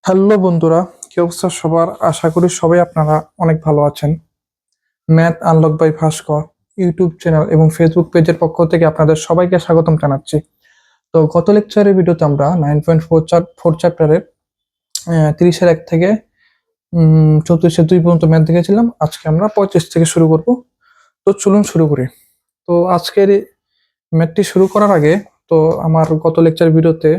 Hello বন্ধুরা, কি অবস্থা সবার? আশা করি সবাই আপনারা অনেক ভালো আছেন। Math unlock by Bhaskar YouTube channel এবং ফেসবুক পেজের পক্ষ থেকে আপনাদের সবাইকে স্বাগতম জানাচ্ছি। তো গত লেকচারের ভিডিওতে আমরা 9.4 চ্যাপ্টারের 30-1 থেকে 34-2 পর্যন্ত ম্যাথ দেখেছিলাম। আজকে আমরা 35 থেকে শুরু করব। তো চলুন শুরু করি। তো আজকের এই ম্যাথটি শুরু করার আগে তো আমার গত লেকচার ভিডিওতে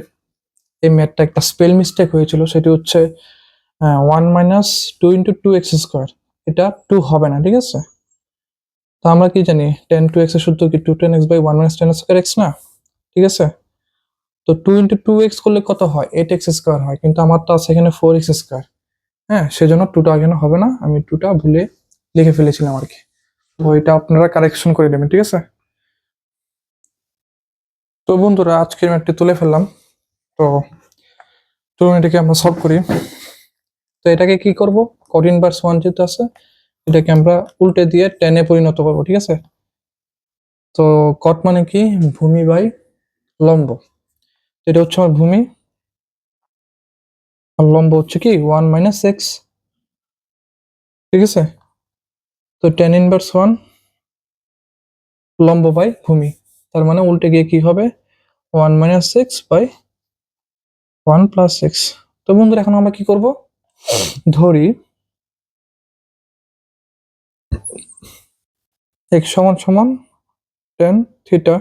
এই ম্যাথটা একটা স্পেল মিস্টেক হয়েছিল, সেটি হচ্ছে 1 - 2 × 2x²। এটা 2 হবে না, ঠিক আছে? তো আমরা কি জানি 10 2x এর সূত্র কি 2 10x/1 - 10 ² x না, ঠিক আছে? তো 2 × 2x করলে কত হয়? 8x² হয়, কিন্তু আমার তো আছে এখানে 4x²। হ্যাঁ, সেজন্য 2টা এখানে হবে না, আমি 2টা ভুলে লিখে ফেলেছিলাম আর কি। তো এটা আপনারা কারেকশন করে নেবেন, ঠিক আছে? তো বন্ধুরা, আজকের ম্যাথটি তুলে ফেললাম। তো চলুন এটাকে আমরা সলভ করি। তো এটাকে কি করব? cot ইনভার্স 1 যেহেতু আছে, এটাকে আমরা উল্টে দিয়ে tan এ পরিণত করব, ঠিক আছে? তো কট মানে কি? ভূমি বাই লম্ব। এটা হচ্ছে আমার ভূমি, আর লম্ব হচ্ছে কি 1 - x, ঠিক আছে? তো tan ইনভার্স 1 লম্ব বাই ভূমি, তার মানে উল্টে গিয়ে কি হবে? 1 - x/1 + x। তো বন্ধুরা, এখন আমরা কি করব? ধরি x = tan থিটা,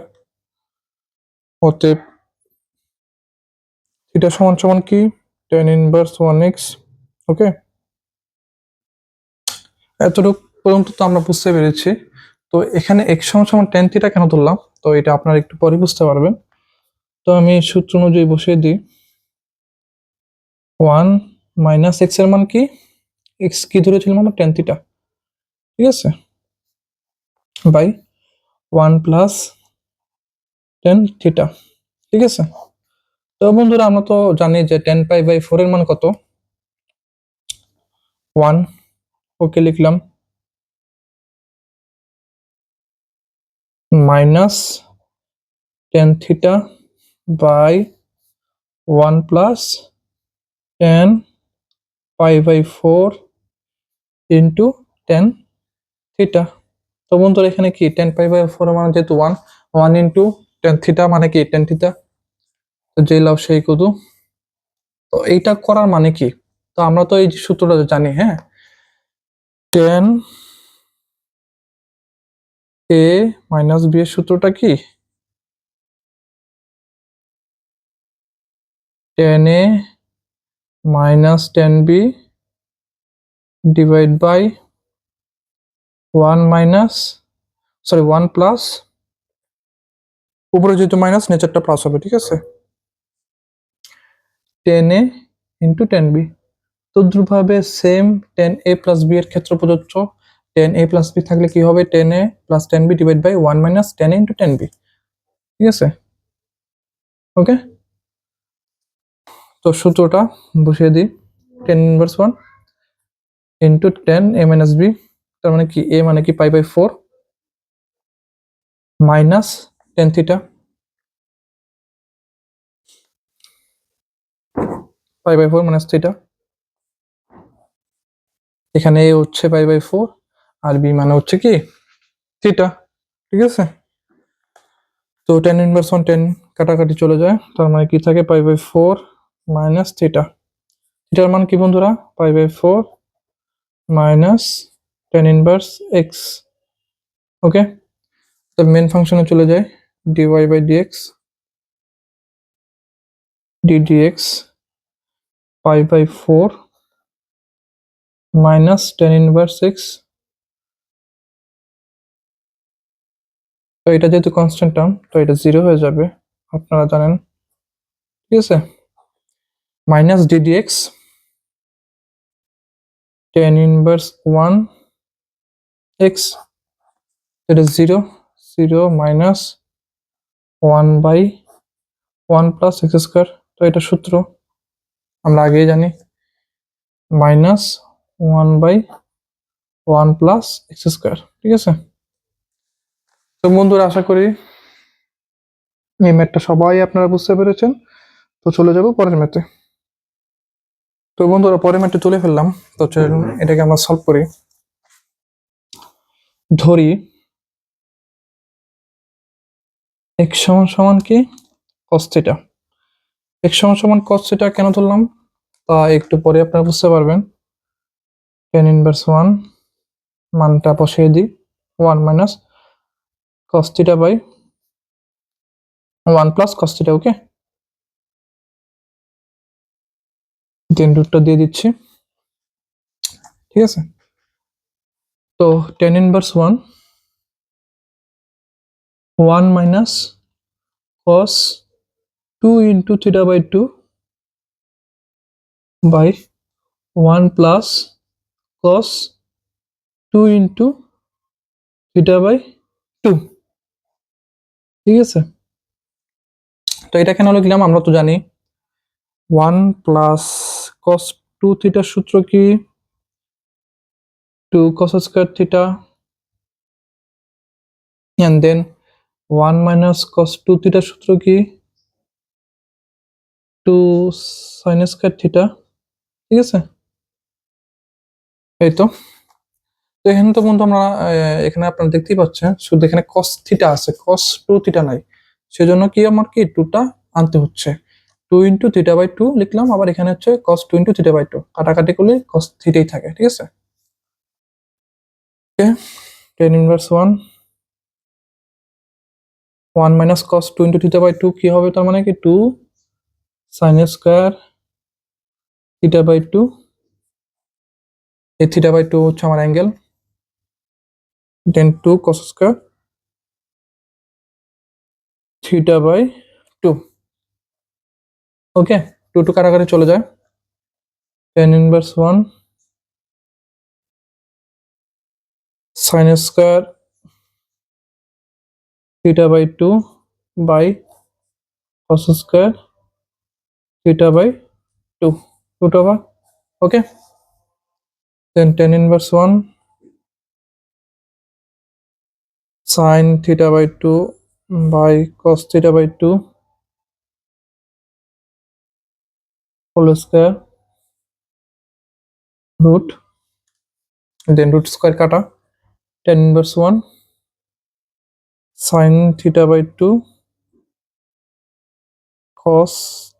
অতএব থিটা = কি? tan inverse 1x। ওকে, এতটুকু পর্যন্ত তো আমরা বুঝতে পেরেছি। তো এখানে x = tan থিটা কেন ধরলাম, তো এটা আপনারা একটু পরে বুঝতে পারবেন। তো আমি সূত্র অনুযায়ী বসিয়ে দিই। 1 - x এর মান কি? x কি ধরেছিলাম আমরা? tan থিটা, ঠিক আছে? বাই 1 + tan থিটা, ঠিক আছে? তো বন্ধুরা, আমরা তো জানি যে tan π/4 এর মান কত? 1। ওকে, লিখলাম। Minus tan theta by 1 + tan π/4 into tan theta. তো বন্ধুরা, এখানে কি tan π/4 মানে যেহেতু 1, 1 ইন্টু tan থিটা মানে কি tan থিটা। তো যে লাভ সেই কদু। তো এইটা করার মানে কি? তো আমরা তো এই সূত্রটা জানি, হ্যাঁ? tan a - b এর সূত্রটা কি? tan a - tan b divide by 1 minus, sorry 1 plus, উপরে যেহেতু মাইনাস নিচেরটা প্লাস হবে, ঠিক আছে? tan a into tan b। তদ্রুপভাবে সেম tan a + b এর ক্ষেত্রে প্রযোজ্য। tan a + b থাকলে কি হবে? tan a + tan b divide by 1 - tan a into tan b, ঠিক আছে? ওকে, তো সূত্রটা বসিয়ে দিই। tan inverse 1 into tan a - b, তার মানে কি? a মানে কি π/4 minus tan theta, π/4 minus theta. এখানে a হচ্ছে π/4 আর b মানে হচ্ছে কি? থিটা, ঠিক আছে? তো tan ইনভার্স 1 tan কাটাকাটি চলে যায়, তার মানে কি থাকে? π/4 মাইনাস থিটা। থিটার মান কি বন্ধুরা? π/4 minus tan inverse x। Okay, তো মেন ফাংশনে চলে যায়, dy/dx ddx π/4 minus tan inverse x। তো এটা যেহেতু কনস্ট্যান্ট টার্ম, তো এটা 0 হয়ে যাবে, আপনারা জানেন, ঠিক আছে? Minus ddx tan inverse 1 x, এটা 0, 0 মাইনাস 1/1 + x²। তো এটা সূত্র আমরা আগেই জানি, মাইনাস 1/1 + x², ঠিক আছে? তো বন্ধুরা, আশা করি এই ম্যাথটা সবাই আপনারা বুঝতে পেরেছেন। তো চলে যাব পরের ম্যাথে। তো বন্ধুরা পরের ম্যাটে তুলে ফেললাম। তো চলুন এটাকে আমরা সলভ করি। ধরি x সমান সমান কি cos থিটা। x সমান সমান cos থিটা কেন ধরলাম তা একটু পরে আপনারা বুঝতে পারবেন। tan ইনভার্স 1 মানটা বসিয়ে দিই, 1 minus cos theta by 1 plus cos theta. Okay, then রুটটা দিয়ে দিচ্ছি, ঠিক আছে। তো tan inverse 1 1 minus cos 2 into theta by 2 by 1 plus cos 2 into theta by 2, ঠিক আছে। তো এটা কেন লিখলাম আমরা তো জানি 1 প্লাস cos 2 থিটার সূত্র কি 2 cos square theta, and then 1 minus cos 2 থিটার সূত্র কি 2 sin স্কয়ার থিটা, ঠিক আছে। এই তো এখানে তো বন্ধু আমরা এখানে আপনারা দেখতেই পাচ্ছেন শুধু এখানে cos থিটা আছে, cos 2 থিটা নাই। সেজন্য কি আমার কি 2টা আনতে হচ্ছে। 2 ইন্টু থিটা বাই 2 লিখলাম, আবার এখানে হচ্ছে cos 2 ইন্টু থিটা বাই 2, কাটাকাটি করলে cos থিটাই থাকে, ঠিক আছে। Okay, tan inverse 1 1 minus cos 2 into theta by 2 কি হবে, তার মানে কি 2 sin স্কয়ার থিটা বাই 2। এই থিটা বাই 2 হচ্ছে আমার angle, then 2 cos square theta by 2। Okay, 2 two কাটাকাটি চলে যায়, tan inverse 1 sin square theta by 2 by cos square theta by 2 root over, okay, then tan inverse 1 sin theta by 2 by cos theta by 2 whole square root, then root square kata, tan inverse 1 sin theta by 2 cos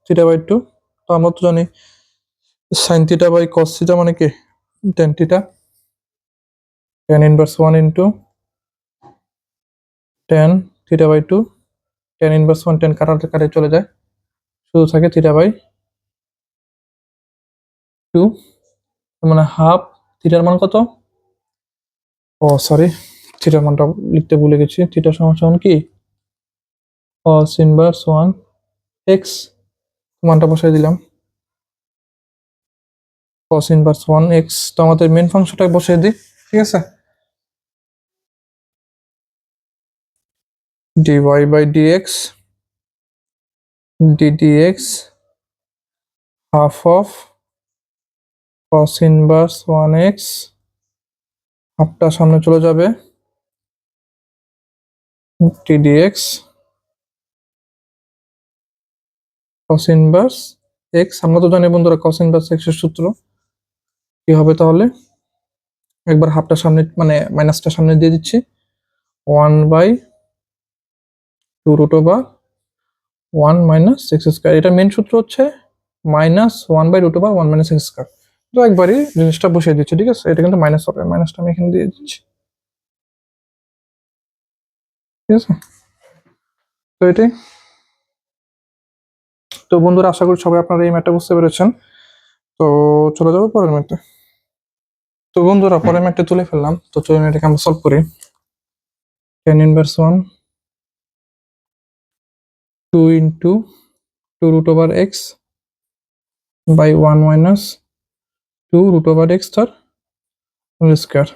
theta by 2। তো আমরা তো জানি sin theta by cos theta মানে কি tan theta, tan inverse 1 into tan theta by 2, tan inverse 1 tan কাটাতে কাটে চলে যায়, শুধু থাকে theta by 2, মানে হাফ। থিটার মান কত, ও সরি, থিটার মানটা লিখতে ভুলে গেছি। থিটা সমান সমান কি cos ইনভার্স 1 x, মানটা বসাই দিলাম cos ইনভার্স 1 x। তো আমাদের মেন ফাংশনটা বসাই দিই, ঠিক আছে। dy by dx ddx half of cos inverse 1x, হাফটা সামনে চলে যাবে, ddx cos ইনভার্স x। আমরা তো জানি বন্ধুরা cos ইনভার্স x এর সূত্র কি হবে, তাহলে একবার হাফটা সামনে মানে মাইনাসটা সামনে দিয়ে দিচ্ছি, 1 by 2 root over 1 minus x square. এটা মেন সূত্র হচ্ছে minus 1 by root over 1 minus x square. তো একবারই জিনিসটা বসিয়ে দিচ্ছি, ঠিক আছে। এটা কিন্তু মাইনাস হবে, মাইনাসটা আমি এখানে দিয়ে দিচ্ছি, ঠিক আছে। তো এটাই। তো বন্ধুরা আশা করি সবাই আপনারা এই ম্যাথটা বুঝতে পেরেছেন। তো চলে যাবো পরের ম্যাথে। তো বন্ধুরা পরের ম্যাথটা তুলে ফেললাম। তো চলুন এটাকে আমরা সলভ করি। tan inverse 1 2 into 2 root over x by 1 minus 2 root over x তার হোল স্কয়ার,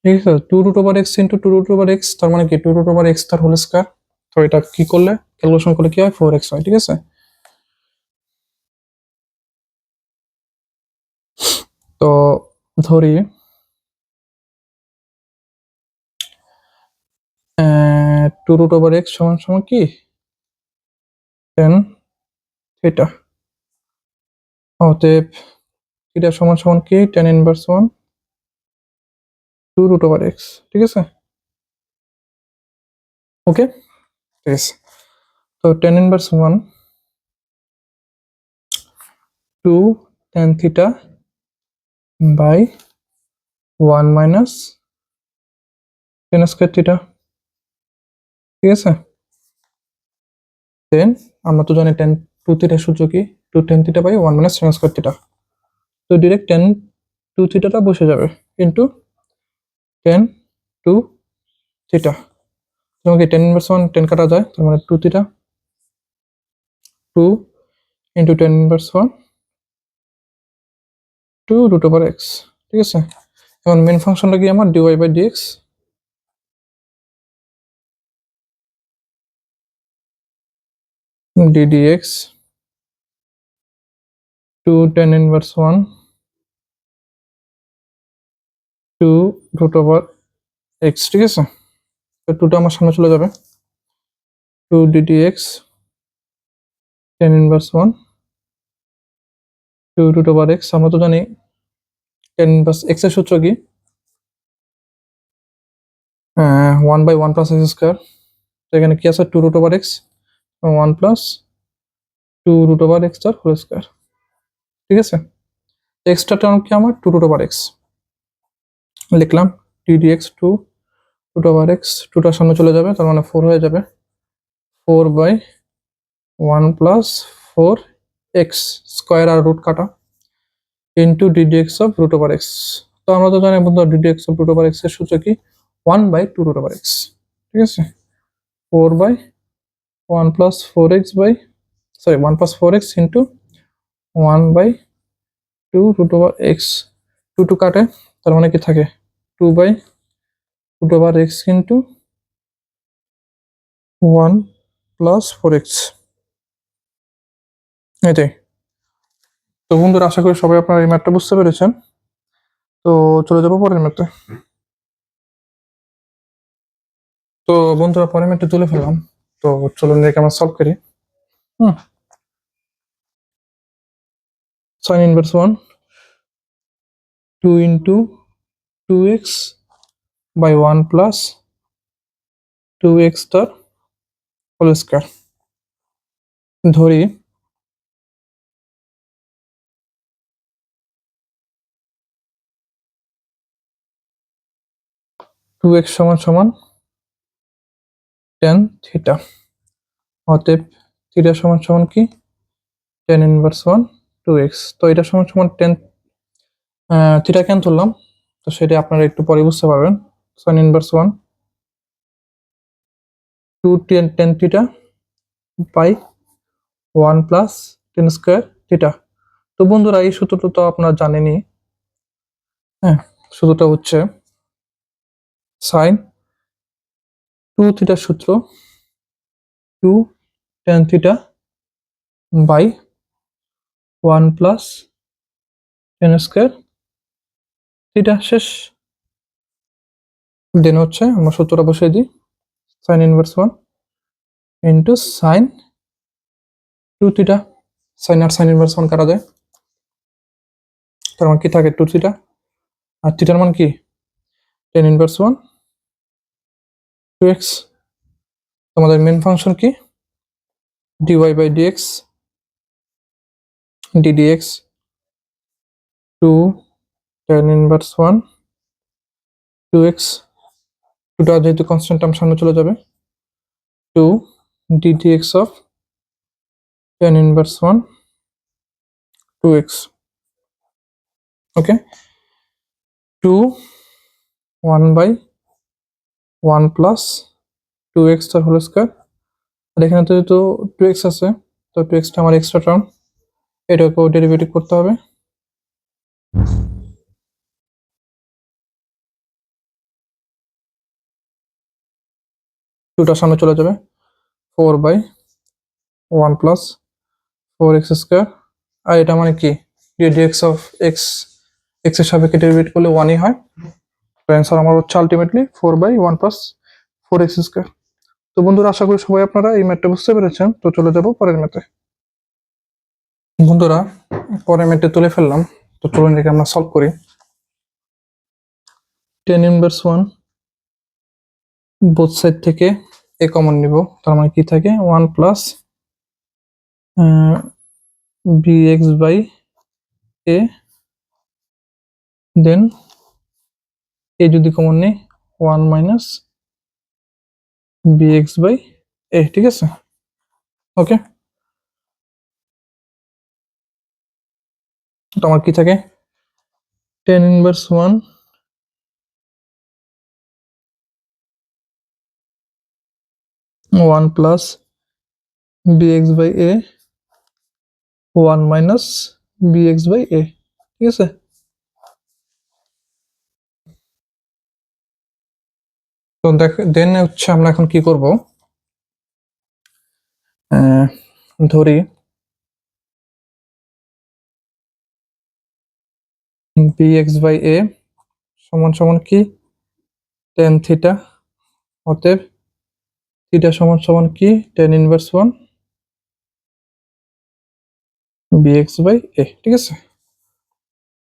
ঠিক আছে। 2 root over x into 2 root over x, তার মানে কি 2 রুট ওভার এক্স তার হোল স্কয়ার। তো এটা কি করলে ক্যালকুলেশন করলে কি হয় 4x হয়, ঠিক আছে। তো ধরি 2 রুট ওভার এক্স সমান সমান কি tan থিটা, অতএব থিটা সমান সমান কি tan inverse 1 2 root over x. ঠিক আছে, ওকে, ঠিক আছে। তো tan inverse 1 2 tan theta by 1 minus tan square theta. ঠিক আছে, দেন আমরা তো জানি tan 2 থিটার সূত্র কি, 2 tan theta by 1 minus tan square theta. তো ডিরেক্ট tan 2 থিটাটা বসে যাবে ইনটু tan 2 থিটা। তোমাকে tan ইনভার্স 1 tan কাটা যায়, তার মানে 2 theta 2 into tan inverse 1 2 root over x. ঠিক আছে, এখন মেন ফাংশনটা কি আমার dy by dx ddx 2 tan inverse 1 2 root over x. ঠিক আছে, তো 2টা আমার সামনে চলে যাবে, 2 ddx tan inverse 1 2 root over x. আমরা তো জানি tan ইনভার্স এক্স এর সূত্র কি 1 বাই 1 প্লাস এক্স স্কয়ার। তো এখানে কি আছে 2 root over x 1 plus 2 root over x তার হোল স্কয়ার। ঠিক আছে, এক্সট্রা টার্ম কি আমার 2 রুট ওভার এক্স লিখলাম, ddx 2 রুট ওভার এক্স, 2টার সামনে চলে যাবে, তার মানে 4 হয়ে যাবে, 4 বাই 1 প্লাস 4 এক্স স্কয়ার আর রুট কাটা into ddx of root over x. তো আমরা তো জানি বন্ধু ddx of root over x এর সূত্র কি 1 বাই 2 রুট ওভার এক্স। ঠিক আছে, 4 by 1 plus 4x by 1 plus 4x into 1 by 2 root over x. 2 2 কাটে, তার মানে কি থাকে 2 by root over x into 1 plus 4x। এটাই। তো বন্ধুরা আশা করি সবাই আপনারা এই ম্যাথটা বুঝতে পেরেছেন। তো চলে যাবো পরের ম্যাথে। তো বন্ধুরা পরের ম্যাথটা তুলে ফেললাম, তো চলুন দেখে আমরা সলভ করি। sin inverse 1 2 into 2x by 1 plus 2x তার হোল স্কয়ার। ধরি 2x সমান সমান tan থিটা, অতএব থিটা সমান সমান কি tan ইনভার্স 1 2x। তো এটা সমান সমান tan থিটা কেন তুললাম, তো সেটা আপনারা একটু পরে বুঝতে পারবেন। sin inverse 1 2 tan theta by 1 plus tan square theta. তো বন্ধুরা এই সূত্রটা তো আপনারা জানেনই, হ্যাঁ, সূত্রটা হচ্ছে sin 2 থিটার সূত্র 2 tan theta by 1 plus tan square theta. শেষ। দেন হচ্ছে আমরা সূত্রটা বসিয়ে দিই, sin inverse 1 into sin 2 theta. sin আর sin ইনভার্স 1 কাটা যায়, তার মানে কি থাকে 2 থিটা, আর থিটার মান কি tan ইনভার্স 1 2x। তোমাদের মেন ফাংশন কি dy by dx ddx 2 tan inverse 1 2x। 2টা যেহেতু কনস্ট্যান্ট টার্ম সামনে চলে যাবে, 2 ddx of tan inverse 1 2x। Okay, 2 1 by 1 plus 2x তার হোল স্কয়ার। আর এখানে তো যেহেতু 2x আছে, তো 2x টা আমার এক্সট্রা টার্ম, এটাকেও ডেরিভেটিভ করতে হবে। দুটার সামনে চলে যাবে, 4 বাই 1 প্লাস 4x স্কয়ার। আর এটা মানে কি dx অফ x, x এর সাপেক্ষে ডেরিভেট করলে 1 ই হয়। তো অ্যান্সার আমার হচ্ছে ultimately 4 by 1 plus 4x square. তো বন্ধুরা আশা করি সবাই আপনারা এই ম্যাথটা বুঝতে পেরেছেন। তো চলে যাব পরের ম্যাথে। বন্ধুরা পরের ম্যাথটা তুলে ফেললাম। তো চলুন এটাকে আমরা সলভ করি। Ten inverse one, both side থেকে এ কমন নিব, তার মানে কি থাকে 1 প্লাস bx বাই a, দেন এ যদি কমন নেই 1 মাইনাস bx বাই a, ঠিক আছে। ওকে, তো আমার কি থাকে tan inverse one 1 plus bx by a 1 minus bx by a, ঠিক আছে। তো দেন হচ্ছে আমরা এখন কি করব, ধরি bx বাই a সমান সমান কি টেন থিটা, অতএব থিটা সমান সমান কি tan inverse one bx by a, ঠিক আছে।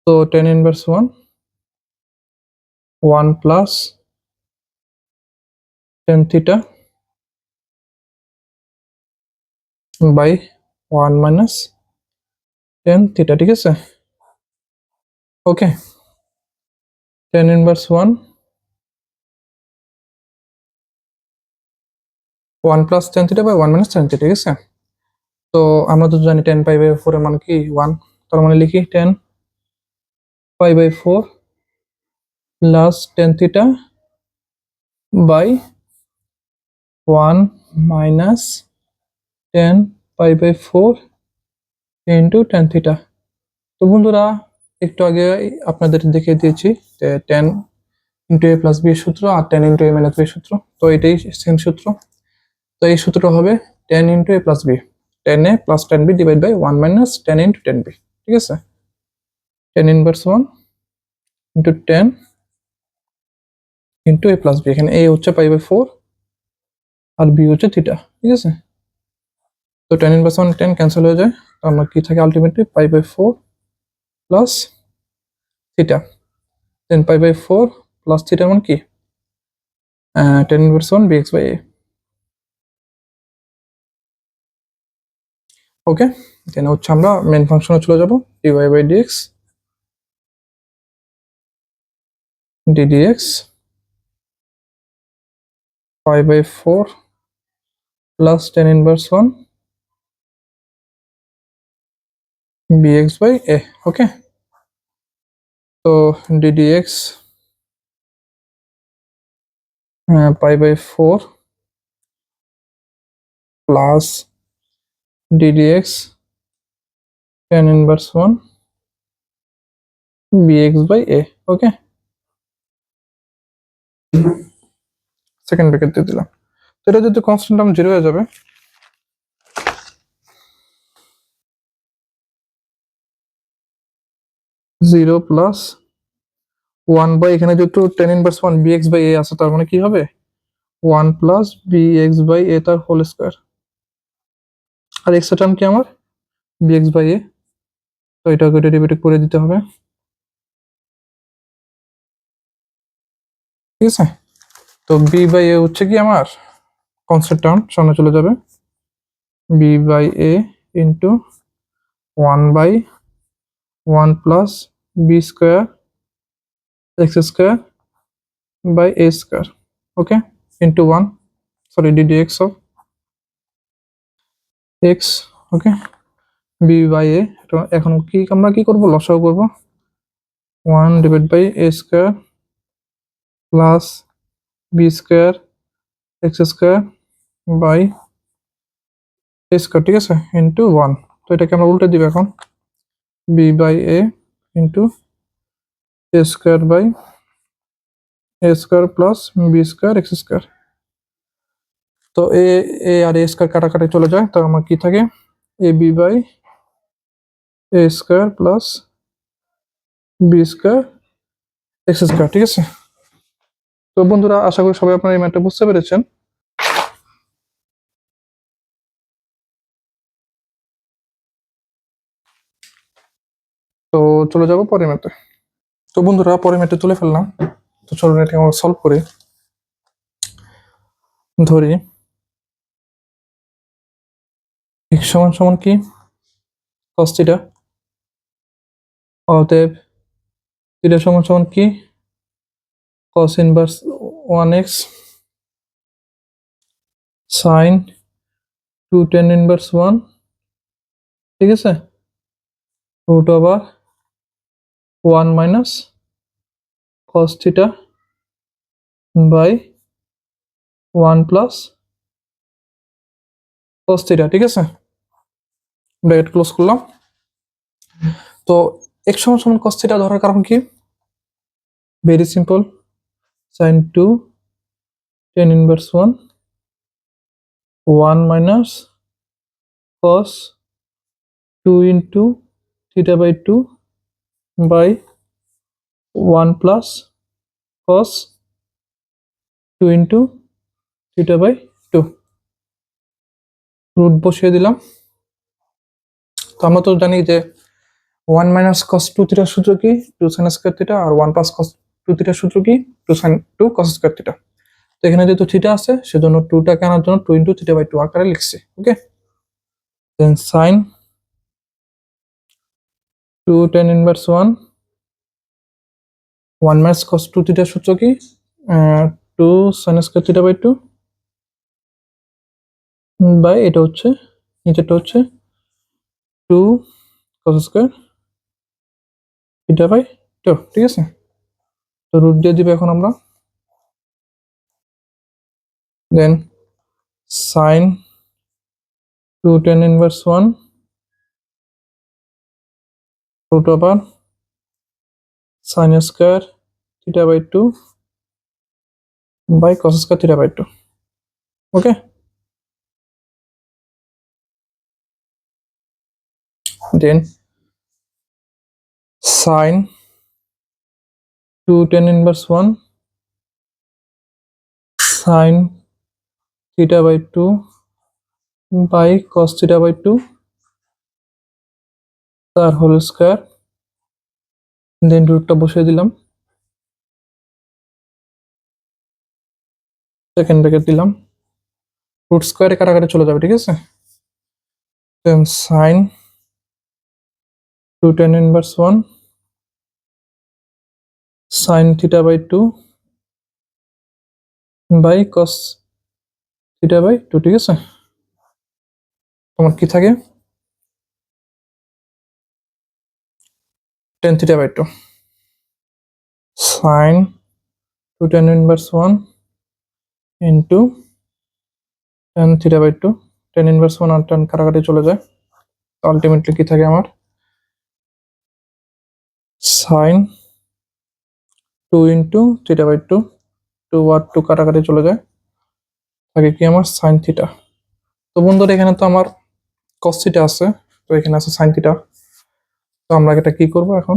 তো tan inverse one 1 plus tan theta by 1 minus tan theta, ঠিক আছে। Okay, tan inverse one 1 plus tan theta by 1 minus tan theta, ঠিক আছে। তো আমরা তো জানি টেন পাই বাই ফোর এর মান কি 1, তার মানে লিখি tan pi by four plus tan theta by 1 minus tan pi by four into tan theta. তো বন্ধুরা একটু আগে আপনাদের দেখিয়ে দিয়েছি যে টেন ইন্টু এ প্লাস বি এর সূত্র আর tan into A minus B এর সূত্র, তো এটাই সেম সূত্র। তো এই সূত্রটা হবে tan into A plus b, tan a plus tan b divide by 1 minus tan into tan b, ঠিক আছে। Tan inverse one into tan into এ প্লাস বি, এখানে এ হচ্ছে পাই বাই ফোর আর বি হচ্ছে থিটা, ঠিক আছে। তো tan inverse one tan cancel হয়ে যায়, তো আমরা কি থাকে ultimately pi by four plus theta, then pi by four plus theta মানে কি tan inverse one bx by a। Okay, then হচ্ছে আমরা মেন ফাংশনে চলে যাব, dy by dx ddx pi by four plus tan inverse one bx by a। Okay, তো ddx pi by four plus ddx tan inverse one bx by a। Okay, second bracket দিয়ে দিলাম। তো এটা যদি constant term zero হয়ে যাবে, zero plus one by এখানে যেহেতু tan inverse one bx by a আছে, তার মানে কি হবে 1 প্লাস bx বাই a তার হোল স্কয়ার, আর এক্সট্রা টার্ম কি আমার bx বাই a, তো এটাকে ডেরিভেটিভ করে দিতে হবে, ঠিক আছে। তো b বাই a হচ্ছে কি আমার কনস্ট্যান্ট টার্ম, সামনে চলে যাবে b by a into one by one plus B square x square by a square, okay, into one, sorry ddx of x, okay, b by a। এখন কি আমরা কি করব, লসাগু করব, one divide by a square plus B square x square by a square, ঠিক আছে, into one. তো এটাকে আমরা উল্টে দিব এখন, b by a into a square by a square plus B square x square. তো এ আর a স্কোয়ার কাটাকাটি চলে যায়, তো আমার কি থাকে a b by a square plus B square x square, ঠিক আছে। তো বন্ধুরা আশা করি সবাই আপনারা এই ম্যাথটা বুঝতে পেরেছেন। তো তো চলে যাব পরের ম্যাথে। তো বন্ধুরা পরের ম্যাথে তুলে ফেললাম। তো চলুন এটা আমরা সলভ করি। ধরি x সমান সমান কি cos থিটা, অতএব থিটা সমান সমান কি cos inverse 1x sin 2 tan inverse 1, ঠিক আছে, root over 1 minus cos theta by 1 plus cos theta, ঠিক আছে। ব্র্যাকেট ক্লোজ করলাম। তো x সমান সমান cos থিটা ধরার কারণ কি? Very simple, sin 2 tan inverse 1 1 minus cos 2 into theta by 2 by 1 plus cos 2 into theta by 2, root বসিয়ে দিলাম। তো আমরা তো জানি যে 1 মাইনাস cos 2 থিটার সূত্র কি 2 sin স্কয়ার থিটা, আর 1 প্লাস cos 2 থিটার সূত্র কি 2 sin 2 cos স্কয়ার থিটা। তো এখানে যেহেতু থিটা আছে সেজন্য 2টাকে আনার জন্য 2 ইন্টু থিটা বাই 2 আকারে লিখছি। Okay, then sin 2 tan inverse 1 1 minus cos 2 থিটার সূত্র কি 2 sin square theta by 2 by এটা হচ্ছে নিচেরটা হচ্ছে 2 cos স্কয়ার থিটা বাই 2, ঠিক আছে। তো রুট দিয়ে দিব এখন আমরা। দেন sin 2 tan inverse 1 root over sin square theta by 2 by cos square theta by 2. Okay, then sin 2 tan inverse 1 sin theta by 2 by cos theta by 2 তার whole square, দেন রুটটা বসিয়ে দিলাম, সেকেন্ড ব্র্যাকেট দিলাম, root স্কয়ারে কাটাকাটি চলে যাবে, ঠিক আছে। দেন sin 2 tan inverse 1 sin theta by 2 by cos theta by 2, ঠিক আছে। তোমার কি থাকে tan theta by 2 sin 2 tan inverse 1 into tan theta by 2, tan inverse 1 R tan কাটাকাটি চলে যায়। আলটিমেটলি কি থাকে আমার sin 2 into theta by 2, 2 আর 2 কাটাকাটি চলে যায়, থাকে কি আমার sin theta। তো বন্ধুরা এখানে তো আমার cos theta আছে, তো এখানে আছে sin theta। তো আমরা এটা কি করব এখন,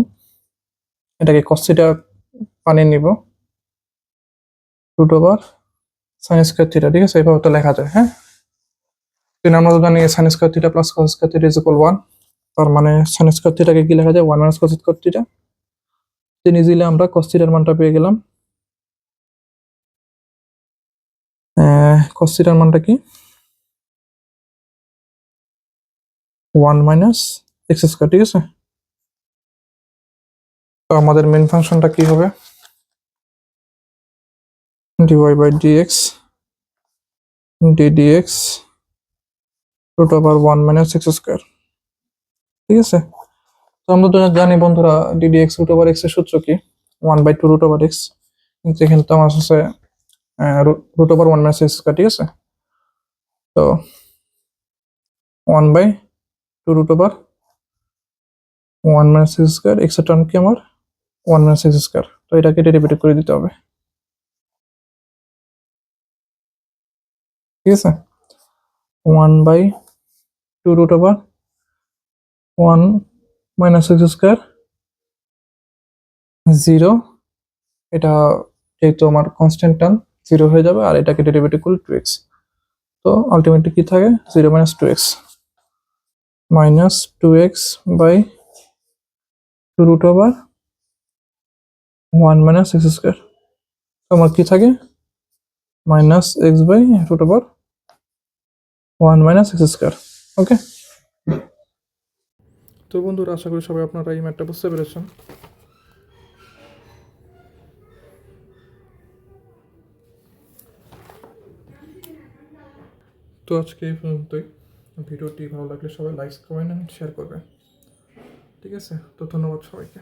এটাকে cos theta বানিয়ে নিব root over sin square theta, ঠিক আছে, এইভাবে তো লেখা যায়। হ্যাঁ, কিন্তু আমরা তো জানি sin square theta plus cos square theta is equal 1, তার মানে sin স্কয়ার থিটাকে কি লেখা যায় 1 মাইনাস cos স্কয়ার থিটা। দেন ইজিলি আমরা cos থিটার মানটা পেয়ে গেলাম। cos থিটার মানটা কি 1 মাইনাস x স্কয়ার, ঠিক আছে। তো আমাদের মেইন ফাংশনটা কি হবে dy by dx ddx root over 1 minus x square, ঠিক আছে। তো আমরা তো জানি বন্ধুরা ddx রুট ওভার x এর সূত্র কি 1/2 রুট ওভার x, কিন্তু এখানে তো আমার আছে root over 1 minus x square, ঠিক আছে। তো 1/2 root over 1 minus x square, x এর টার্ম কি আমার 1 মাইনাস x স্কয়ার। তো এটাকে ডেরিভেটিভ করে দিতে হবে, ঠিক আছে। 1/2 root over 1 minus x square 0, এটা যেহেতু আমার কনস্ট্যান্ট টার্ম 0 হয়ে যাবে, আর এটাকে ডেরিভেটিভ করলে 2x। তো আলটিমেটলি কি থাকে 0 minus 2x minus 2x by root over 1 minus x square. আমার কি থাকে, minus x by root over 1 minus x square. Okay, তো বন্ধুরা আশা করি সবাই আপনারা এই ম্যাথটা বুঝতে পেরেছেন। তো আজকে এই পর্যন্তই। ভিডিওটি ভালো লাগলে সবাই লাইক কমেন্ট এন্ড শেয়ার করবেন। ঠিক আছে, তো ধন্যবাদ সবাইকে।